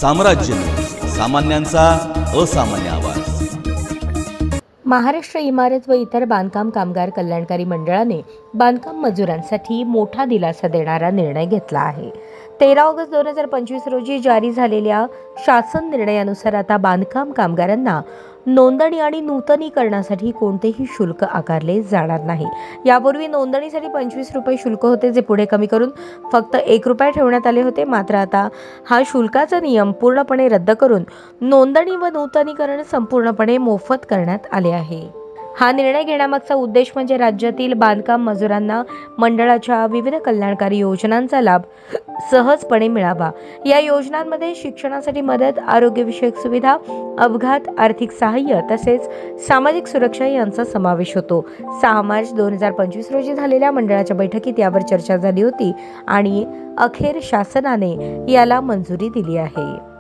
साम्राज्य, सामान्यांचा असामान्य आवाज। महाराष्ट्र इमारत व इतर बांधकाम कामगार कल्याणकारी मंडळाने बांधकाम मजुरांसाठी मोठा दिलासा देणारा निर्णय घेतला आहे। 13 ऑगस्ट 2025 रोजी जारी झालेल्या शासन निर्णयानुसार आता बांधकाम कामगारांना नोंदणी आणि नूतनीकरणासाठी कोणतेही शुल्क आकारले जाणार नाही। यापूर्वी नोंदणीसाठी 25 रुपये शुल्क होते, जे पुढे कमी करून फक्त 1 रुपया ठेवण्यात आले होते। मात्र आता हा शुल्काचा नियम पूर्णपणे रद्द करून नोंदणी व नूतनीकरण संपूर्णपणे मोफत करण्यात आले आहे। हा निर्णय घेण्यामागचा उद्देश म्हणजे राज्यातील बांधकाम मजुरांना मंडळाच्या विविध कल्याणकारी योजनांचा लाभ सहजपणे मिळावा। या योजनांमध्ये शिक्षणासाठी मदत, आरोग्यविषयक सुविधा, अपघात, आर्थिक सहाय्य तसेच सामाजिक सुरक्षा यांचा समावेश होतो। 6 मार्च 2025 रोजी झालेल्या मंडळाच्या बैठकीत यावर चर्चा झाली होती आणि अखेर शासनाने याला मंजुरी दिली आहे।